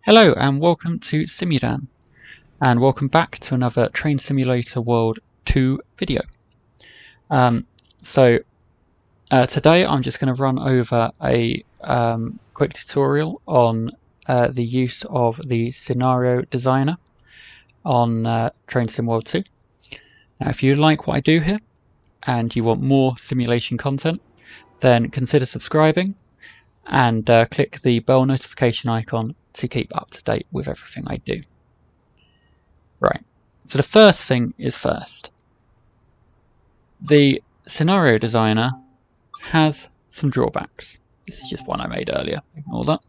Hello and welcome to Simudan, and welcome back to another Train Simulator World 2 video. Today I'm just going to run over a quick tutorial on the use of the Scenario Designer on Train Sim World 2. Now if you like what I do here and you want more simulation content, then consider subscribing and click the bell notification icon to keep up to date with everything I do. Right, so the first thing is first. The Scenario Designer has some drawbacks. This is just one I made earlier, ignore that.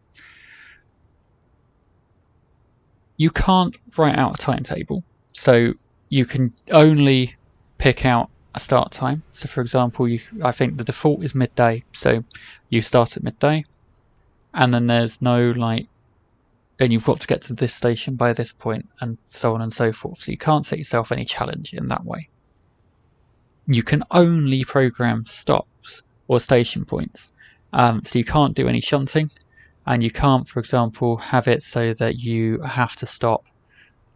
You can't write out a timetable, so you can only pick out a start time. So for example, I think the default is midday, so you start at midday, and then there's no and you've got to get to this station by this point, and so on and so forth. So you can't set yourself any challenge in that way. You can only program stops or station points. So you can't do any shunting, and you can't, for example, have it so that you have to stop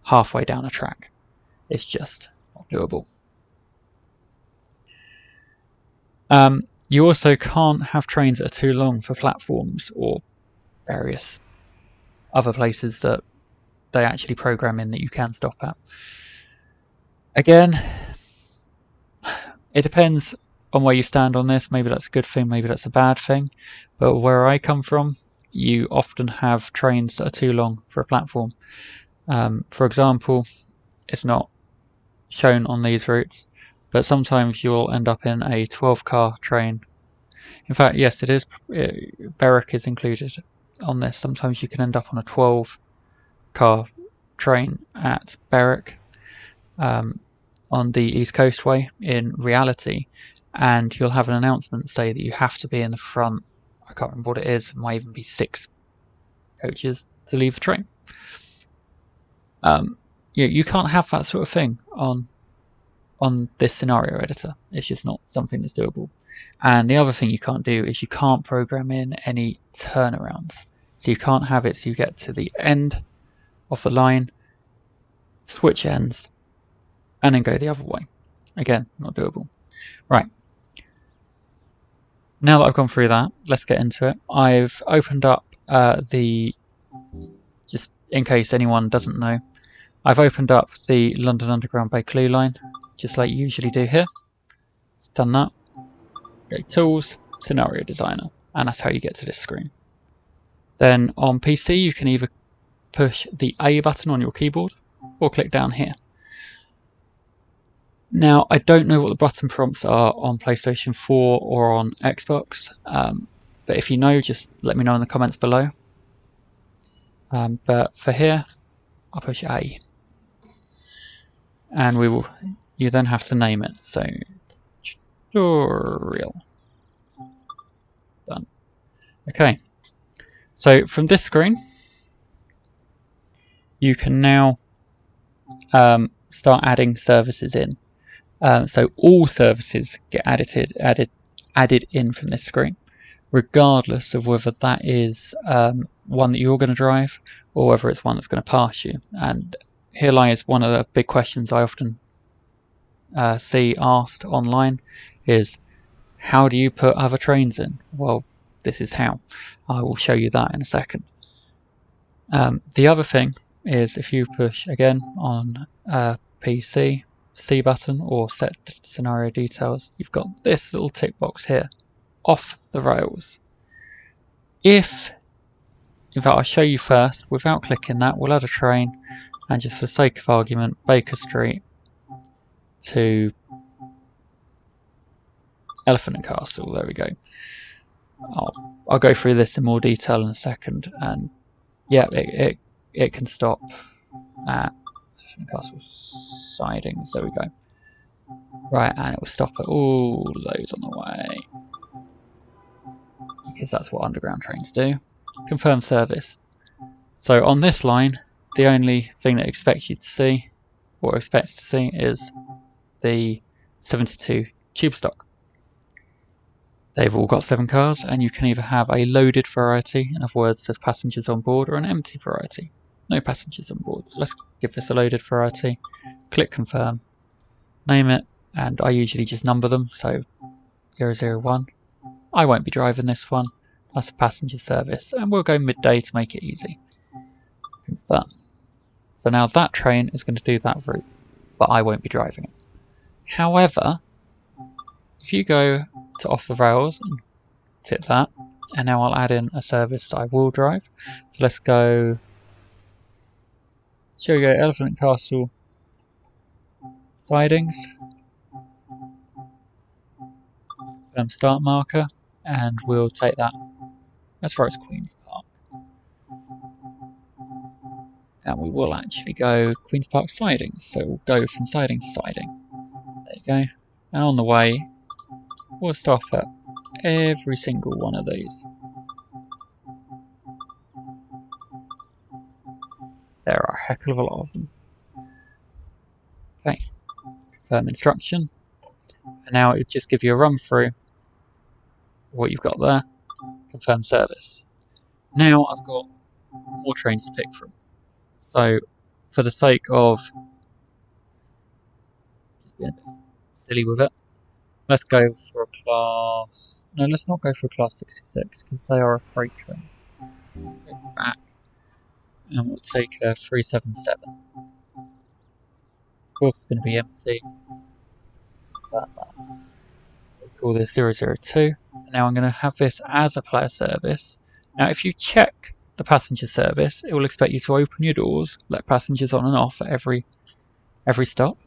halfway down a track. It's just not doable. You also can't have trains that are too long for platforms or various other places that they actually program in that you can stop at. Again, it depends on where you stand on this. Maybe that's a good thing, maybe that's a bad thing. But where I come from, you often have trains that are too long for a platform. For example, it's not shown on these routes, but sometimes you'll end up in a 12-car train. In fact, yes, it is. Berwick is included on this. Sometimes you can end up on a 12-car train at Berwick on the East Coast Way in reality, and you'll have an announcement say that you have to be in the front. I can't remember what it is. It might even be 6 coaches to leave the train. You can't have that sort of thing on this scenario editor. It's just not something that's doable. And the other thing you can't do is you can't program in any turnarounds. So you can't have it so you get to the end of the line, switch ends, and then go the other way. Again, not doable. Right. Now that I've gone through that, let's get into it. I've opened up just in case anyone doesn't know, I've opened up the London Underground Bakerloo line, just like you usually do here. It's done that. Go Tools, Scenario Designer, and that's how you get to this screen. Then on PC, you can either push the A button on your keyboard or click down here. Now, I don't know what the button prompts are on PlayStation 4 or on Xbox, but if you know, just let me know in the comments below. But for here, I'll push A. And you then have to name it. So, tutorial. Done. Okay. So from this screen, you can now start adding services in. So all services get added in from this screen, regardless of whether that is one that you're going to drive or whether it's one that's going to pass you. And here lies one of the big questions I often see asked online is, how do you put other trains in? Well, this is how. I will show you that in a second. The other thing is if you push again on PC, C button, or set scenario details, you've got this little tick box here, off the rails. In fact, I'll show you first, without clicking that, we'll add a train, and just for the sake of argument, Baker Street to Elephant and Castle, there we go. I'll go through this in more detail in a second, and yeah, it can stop at Castle sidings, there we go. Right, and it will stop at all those on the way, because that's what underground trains do. Confirm service. So on this line, the only thing that it expects you to see, or expects to see, is the 72 tube stock. They've all got 7 cars, and you can either have a loaded variety, in other words, there's passengers on board, or an empty variety, no passengers on board. So let's give this a loaded variety, click confirm, name it, and I usually just number them, so 001. I won't be driving this one, that's a passenger service, and we'll go midday to make it easy. Confirm. So now that train is going to do that route, but I won't be driving it. However, if you go to off the rails and tip that, and now I'll add in a service that I will drive. So let's go, shall we go Elephant Castle sidings, start marker, and we'll take that as far as Queen's Park. And we will actually go Queen's Park sidings, so we'll go from siding to siding. There you go. And on the way, we'll stop at every single one of these. There are a heck of a lot of them. Okay, confirm instruction. And now it would just give you a run through what you've got there. Confirm service. Now I've got more trains to pick from. So, for the sake of just being a bit silly with it, let's go for a class. No, let's not go for a class 66 because they are a freight train. Go back, and we'll take a 377. Of course, it's going to be empty. We'll call this 002. Now I'm going to have this as a player service. Now, if you check the passenger service, it will expect you to open your doors, let passengers on and off at every stop.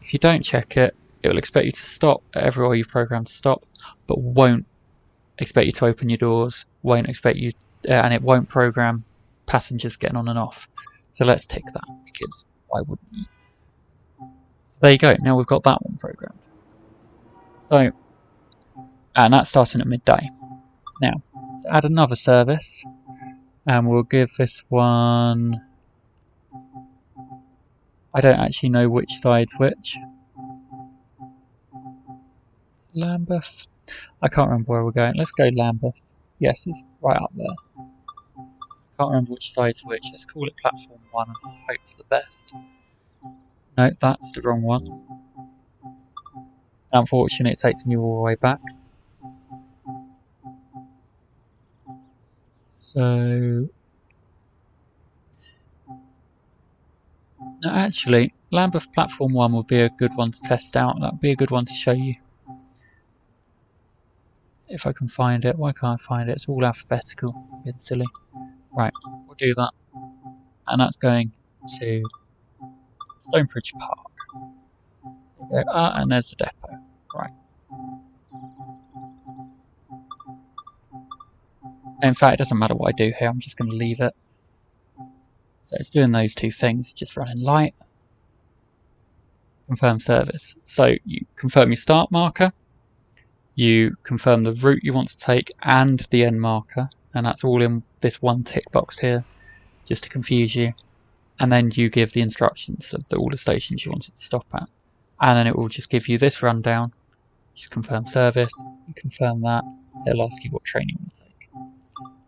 If you don't check it, it will expect you to stop at everywhere you've programmed to stop, but won't expect you to open your doors, won't expect you, and it won't program passengers getting on and off. So let's tick that, because why wouldn't you? So there you go, now we've got that one programmed. So, and that's starting at midday. Now, let's add another service, and we'll give this one, I don't actually know which side's which. Lambeth? I can't remember where we're going. Let's go Lambeth. Yes, it's right up there. Can't remember which side's which. Let's call it platform 1 and hope for the best. No, that's the wrong one. Unfortunately, it takes me all the way back. So... no, actually, Lambeth platform 1 would be a good one to test out. That would be a good one to show you. If I can find it. Why can't I find it? It's all alphabetical. It's silly. Right, we'll do that. And that's going to Stonebridge Park. There we go. And there's the depot. Right. In fact, it doesn't matter what I do here. I'm just going to leave it. So it's doing those two things. Just running light. Confirm service. So you confirm your start marker. You confirm the route you want to take and the end marker, and that's all in this one tick box here, just to confuse you. And then you give the instructions of all the stations you want it to stop at. And then it will just give you this rundown. Just confirm service, you confirm that, it'll ask you what train you want to take.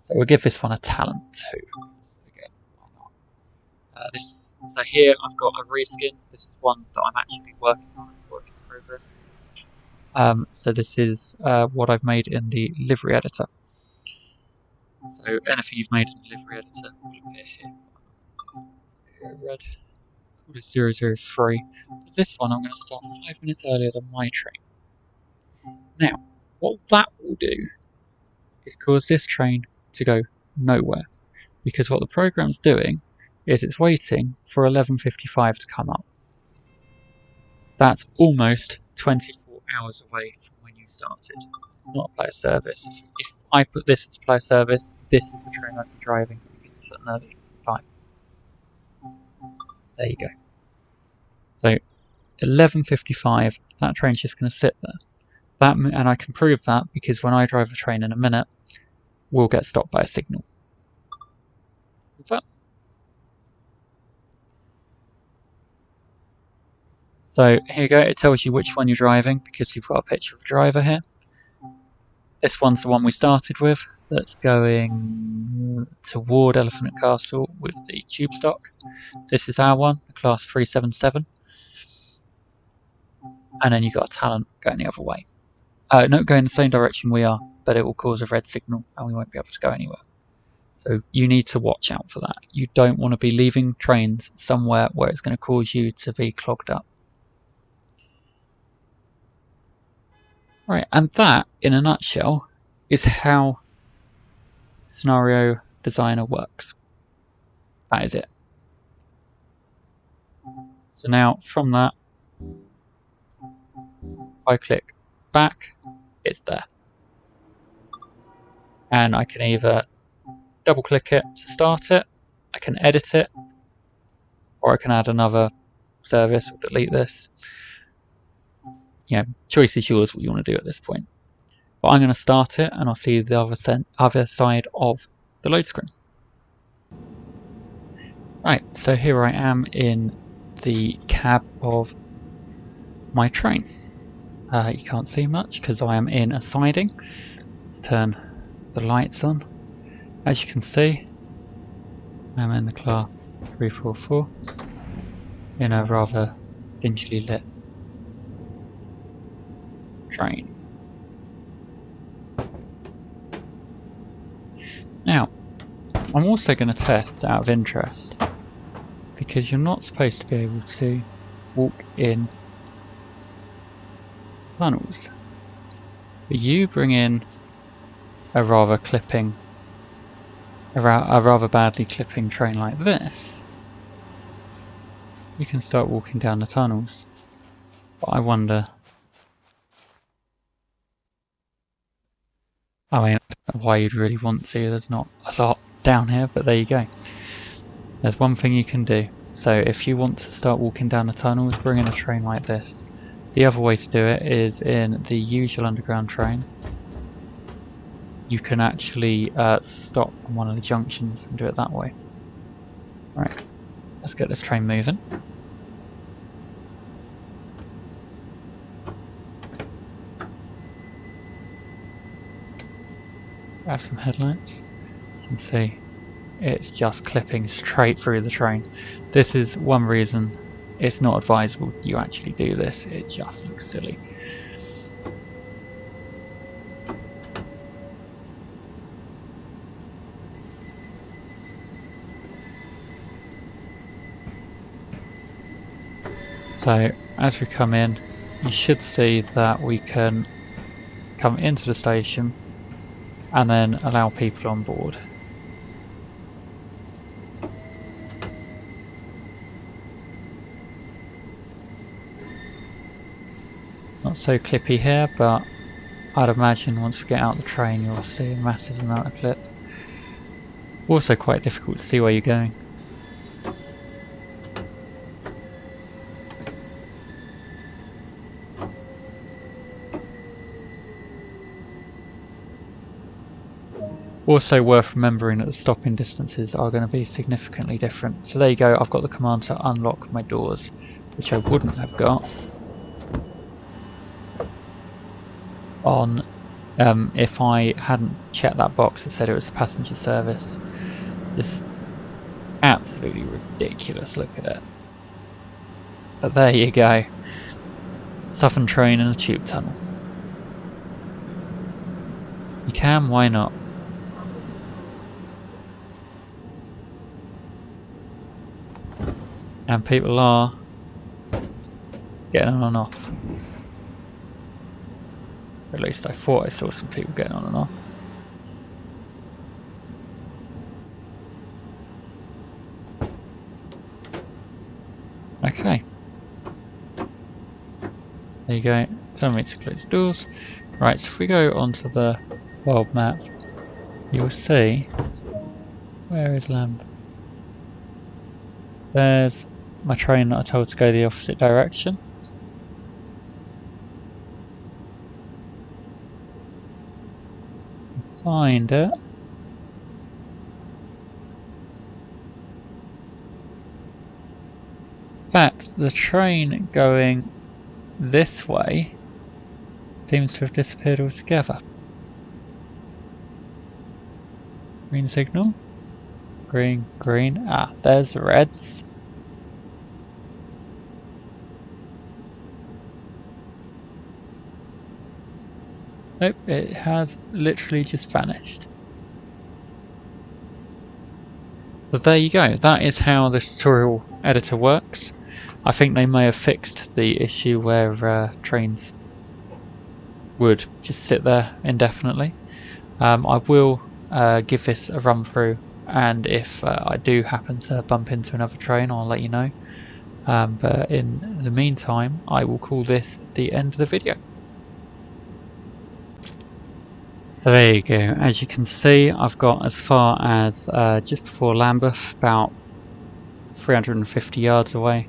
So we'll give this one a talent 2. So again, why not? So here I've got a reskin. This is one that I'm actually working on, it's work in progress. So this is what I've made in the livery editor. So anything you've made in the livery editor will appear here. Let's go red. Call it 003. For this one I'm going to start 5 minutes earlier than my train. Now, what that will do is cause this train to go nowhere. Because what the program's doing is it's waiting for 11:55 to come up. That's almost 24 hours away from when you started. It's not a player service. If I put this as a player service, this is a train I'd be driving because it's at an early time. There you go. So 11:55, that train's just going to sit there. And I can prove that because when I drive a train in a minute, we'll get stopped by a signal. So here you go, it tells you which one you're driving because you've got a picture of the driver here. This one's the one we started with, that's going toward Elephant and Castle with the tube stock. This is our one, class 377. And then you've got a Talent going the other way. No, going the same direction we are, but it will cause a red signal and we won't be able to go anywhere. So you need to watch out for that. You don't want to be leaving trains somewhere where it's going to cause you to be clogged up. Right, and that, in a nutshell, is how Scenario Designer works. That is it. So now, from that, if I click back, it's there. And I can either double click it to start it, I can edit it, or I can add another service or delete this. Yeah, choice is yours what you want to do at this point. But I'm going to start it and I'll see the other side of the load screen. Right, so here I am in the cab of my train. You can't see much because I am in a siding. Let's turn the lights on. As you can see, I'm in the class 344 in a rather dingily lit train. Now, I'm also going to test out of interest, because you're not supposed to be able to walk in tunnels. But you bring in a rather badly clipping train like this, you can start walking down the tunnels. But I wonder, I mean, why you'd really want to. There's not a lot down here, but there you go. There's one thing you can do. So if you want to start walking down the tunnels, bring in a train like this. The other way to do it is in the usual underground train. You can actually stop on one of the junctions and do it that way. Right, let's get this train moving. Grab some headlights. You can see it's just clipping straight through the train. This is one reason it's not advisable you actually do this. It just looks silly. So as we come in, you should see that we can come into the station and then allow people on board. Not so clippy here, but I'd imagine once we get out the train you'll see a massive amount of clip. Also quite difficult to see where you're going. Also worth remembering that the stopping distances are going to be significantly different. So there you go, I've got the command to unlock my doors, which I wouldn't have got on if I hadn't checked that box that said it was a passenger service. Just absolutely ridiculous, look at it. But there you go. Southern train in a tube tunnel. You can, why not? And people are getting on and off. At least I thought I saw some people getting on and off. Okay. There you go. Tell me to close doors. Right, so if we go onto the world map, you'll see, where is Lamb? There's my train that I told to go the opposite direction. Find it. In fact, the train going this way seems to have disappeared altogether. Green signal. Green, green. Ah, there's the reds. Nope, it has literally just vanished. So there you go. That is how the tutorial editor works. I think they may have fixed the issue where trains would just sit there indefinitely. I will give this a run through, and if I do happen to bump into another train, I'll let you know. But in the meantime, I will call this the end of the video. So there you go. As you can see, I've got as far as just before Lambeth, about 350 yards away,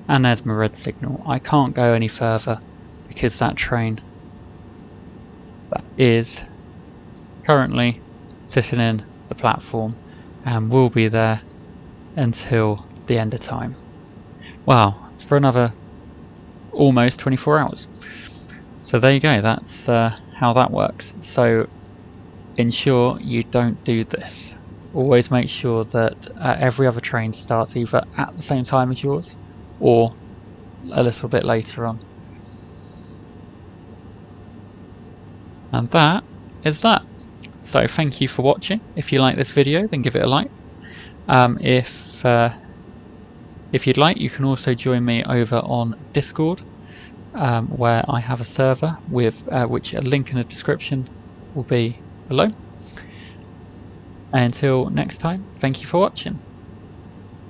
and there's my red signal. I can't go any further because that train that is currently sitting in the platform and will be there until the end of time. Well, for another almost 24 hours. So there you go, that's how that works. So ensure you don't do this. Always make sure that every other train starts either at the same time as yours or a little bit later on. And that is that. So thank you for watching. If you like this video, then give it a like. If you'd like, you can also join me over on Discord, where I have a server with which a link in the description will be below. Until next time, thank you for watching.